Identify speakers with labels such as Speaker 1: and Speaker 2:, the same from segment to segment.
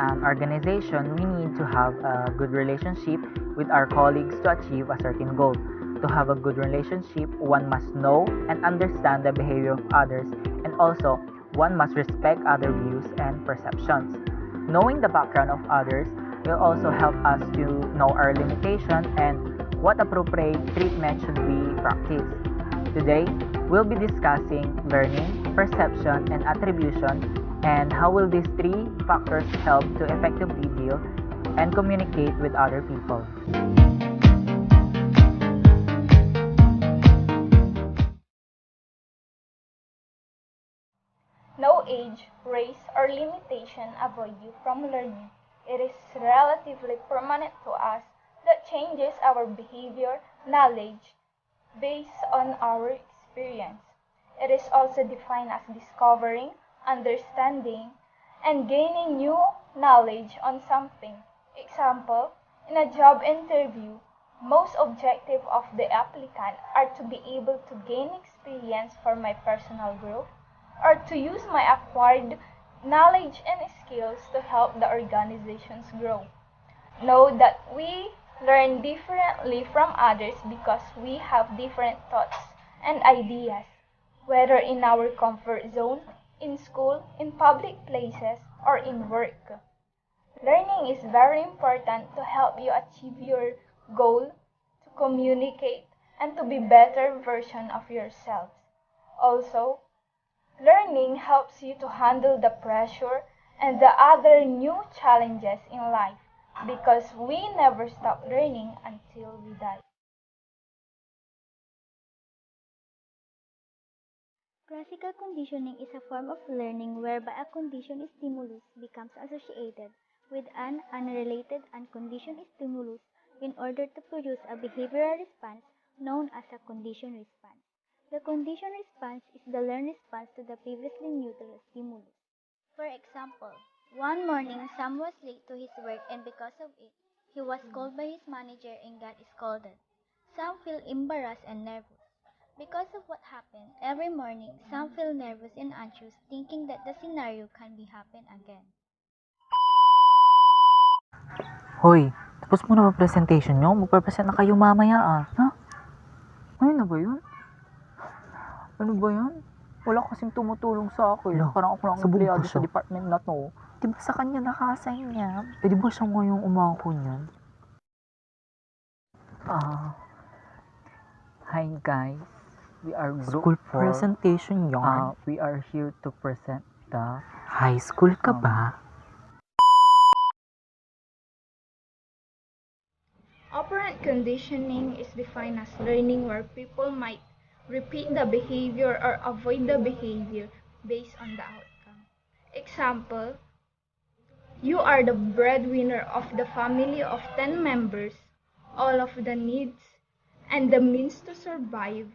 Speaker 1: an organization, we need to have a good relationship with our colleagues to achieve a certain goal. To have a good relationship, one must know and understand the behavior of others, and also one must respect other views and perceptions. Knowing the background of others will also help us to know our limitation and what appropriate treatment should we practice. Today, we'll be discussing learning, perception, and attribution, and how will these three factors help to effectively deal and communicate with other people.
Speaker 2: No age, race, or limitation avoid you from learning. It is relatively permanent to us that changes our behavior, knowledge, based on our experience. It is also defined as discovering, understanding, and gaining new knowledge on something. Example, in a job interview, most objective of the applicant are to be able to gain experience for my personal growth or to use my acquired knowledge and skills to help the organizations grow. Know that we learn differently from others because we have different thoughts and ideas, whether in our comfort zone, in school, in public places, or in work. Learning is very important to help you achieve your goal, to communicate, and to be better version of yourselves. Also, learning helps you to handle the pressure and the other new challenges in life because we never stop learning until we die.
Speaker 3: Classical conditioning is a form of learning whereby a conditioned stimulus becomes associated with an unrelated unconditioned stimulus in order to produce a behavioral response known as a conditioned response. The conditioned response is the learned response to the previously neutral stimulus. For example, one morning Sam was late to his work and because of it, he was called by his manager and got scolded. Sam felt embarrassed and nervous. Because of what happened, every morning Sam felt nervous and anxious thinking that the scenario can be happen again.
Speaker 1: Hoy, tapos mo na ba presentation nyo? Magpapresent na kayo mamaya Ha? Ayun na ba yun? Ano ba yan? Wala kasing tumutulong sa akin.
Speaker 4: Wala,
Speaker 1: Parang ako lang
Speaker 4: sabog
Speaker 1: empleyado
Speaker 4: pa
Speaker 1: sa
Speaker 4: siya.
Speaker 1: department na to.
Speaker 4: Di ba sa kanya nakasign niya?
Speaker 1: Eh di ba siya ngayong umako niyan? Hi guys. We are group
Speaker 4: School
Speaker 1: 4.
Speaker 4: presentation yarn.
Speaker 1: We are here to present the
Speaker 4: High school ka ba?
Speaker 2: Operant conditioning is defined as learning where people might repeat the behavior or avoid the behavior based on the outcome. Example, you are the breadwinner of the family of 10 members. All of the needs and the means to survive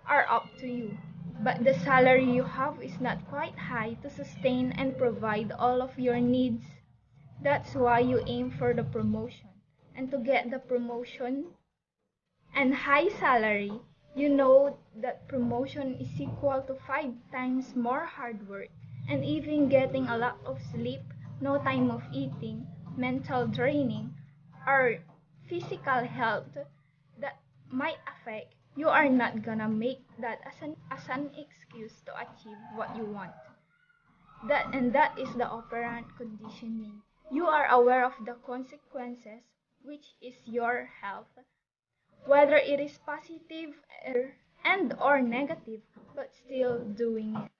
Speaker 2: are up to you. But the salary you have is not quite high to sustain and provide all of your needs. That's why you aim for the promotion. And to get the promotion and high salary, you know that promotion is equal to 5 times more hard work and even getting a lot of sleep, no time of eating, mental draining, or physical health that might affect. You are not gonna make that as an excuse to achieve what you want. That is the operant conditioning. You are aware of the consequences, which is your health, whether it is positive and or negative, but still doing it.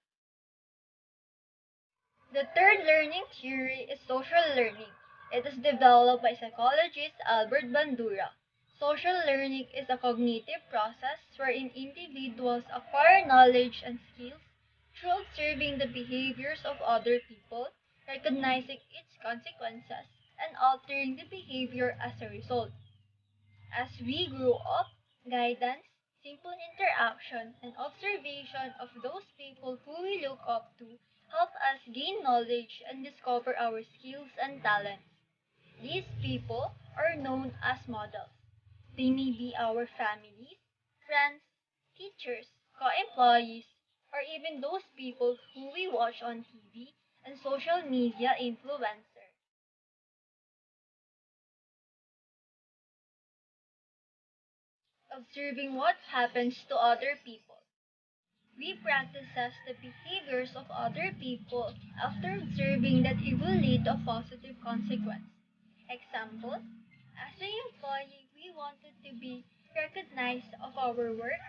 Speaker 5: The third learning theory is social learning. It is developed by psychologist Albert Bandura. Social learning is a cognitive process wherein individuals acquire knowledge and skills through observing the behaviors of other people, recognizing its consequences, and altering the behavior as a result. As we grow up, guidance, simple interaction, and observation of those people who we look up to help us gain knowledge and discover our skills and talents. These people are known as models. They may be our families, friends, teachers, co-employees, or even those people who we watch on TV and social media influencers. observing what happens to other people. We practice the behaviors of other people after observing that it will lead to a positive consequence. Example, as an employee, we wanted to be recognized of our work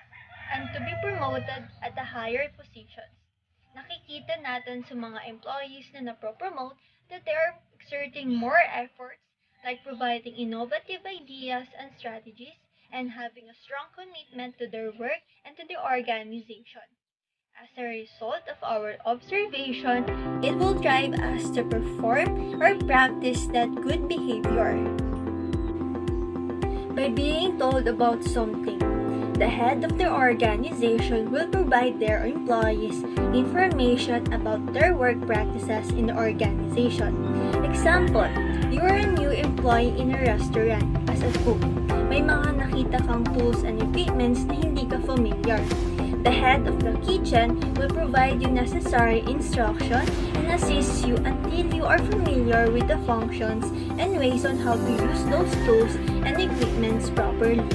Speaker 5: and to be promoted at a higher positions. Nakikita natin sa mga employees na napropromote that they are exerting more efforts like providing innovative ideas and strategies and having a strong commitment to their work and to the organization. As a result of our observation, it will drive us to perform or practice that good behavior. By being told about something, the head of the organization will provide their employees information about their work practices in the organization. Example, you are a new employee in a restaurant as a cook. May mga nakita kang tools and equipments na hindi ka familiar. The head of the kitchen will provide you necessary instruction and assist you until you are familiar with the functions and ways on how to use those tools and equipments properly.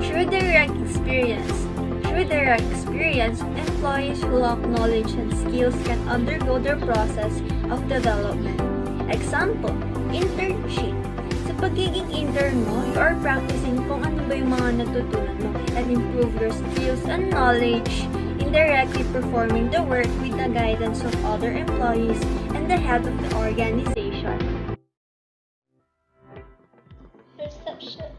Speaker 5: Through direct experience, employees who lack knowledge and skills can undergo their process of development. Example, internship. Sa pagiging intern mo, you are practicing kung ano ba yung mga natutunan mo and improve your skills and knowledge indirectly performing the work with the guidance of other employees and the head of the organization.
Speaker 2: Perception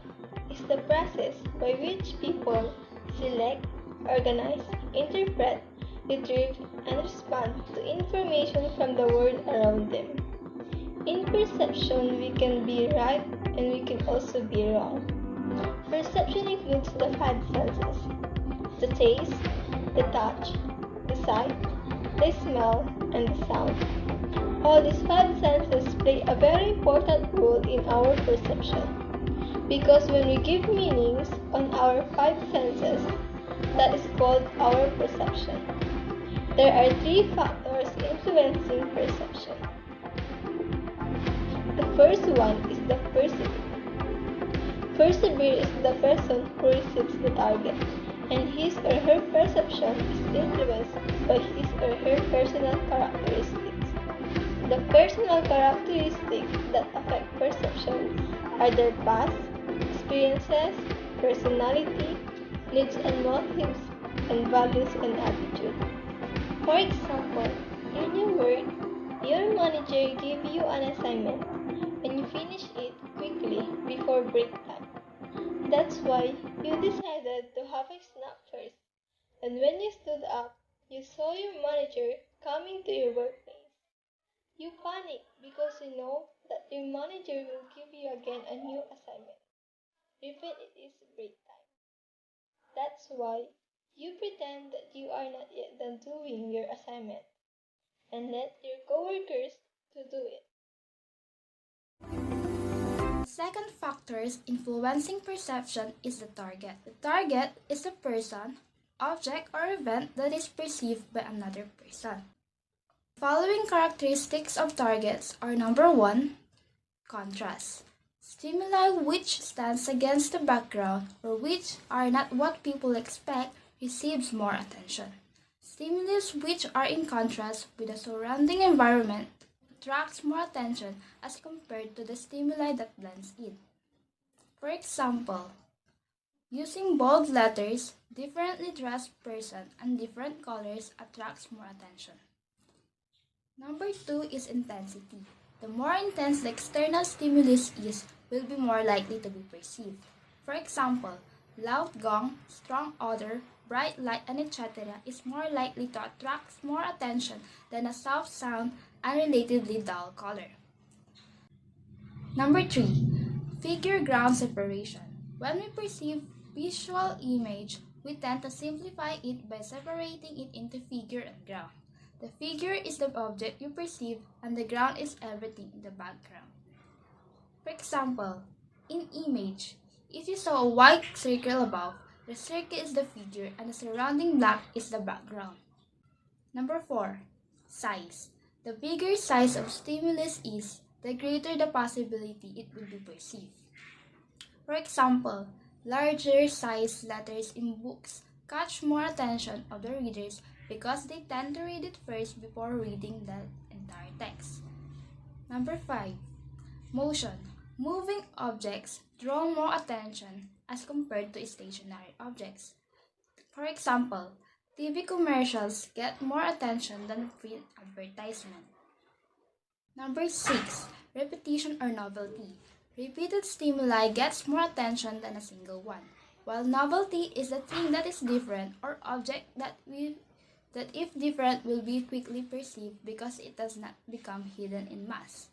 Speaker 2: is the process by which people select, organize, interpret, retrieve, and respond to information from the world around them. In perception, we can be right and we can also be wrong. Perception includes the five senses: the taste, the touch, the sight, the smell, and the sound. All these five senses play a very important role in our perception, because when we give meanings on our five senses, that is called our perception. There are three factors influencing perception. The first one is the perceiver. Perceiver is the person who receives the target, and his or her perception is influenced by his or her personal characteristics. The personal characteristics that affect perception are their past, experiences, personality, needs and motives, and values and attitude. For example, in your work, your manager gave you an assignment and you finish it quickly before break time. That's why you decided to have a snack first. And when you stood up, you saw your manager coming to your workplace. You panic because you know that your manager will give you again a new assignment, even it is break time. That's why you pretend that you are not yet done doing your assignment and let your coworkers to do it.
Speaker 6: Second factors influencing perception is the target. The target is a person, object, or event that is perceived by another person. The following characteristics of targets are: number 1, contrast. Stimuli which stands against the background or which are not what people expect receives more attention. Stimulus which are in contrast with the surrounding environment attracts more attention as compared to the stimuli that blends in. For example, using bold letters, differently dressed person, and different colors attracts more attention. Number 2 is intensity. The more intense the external stimulus is, will be more likely to be perceived. For example, loud gong, strong odor, bright light, and etc. is more likely to attract more attention than a soft sound and relatively dull color. Number 3, figure ground separation. When we perceive visual image, we tend to simplify it by separating it into figure and ground. The figure is the object you perceive and the ground is everything in the background. For example, in image, if you saw a white circle above, the circle is the figure and the surrounding black is the background. Number 4, size. The bigger size of stimulus is, the greater the possibility it will be perceived. For example, Larger size letters in books catch more attention of the readers because they tend to read it first before reading the entire text. Number 5. Motion. Moving objects draw more attention as compared to stationary objects. For example, TV commercials get more attention than print advertisement. Number 6. Repetition or novelty. Repeated stimuli gets more attention than a single one, while novelty is the thing that is different or object that if different will be quickly perceived because it does not become hidden in mass.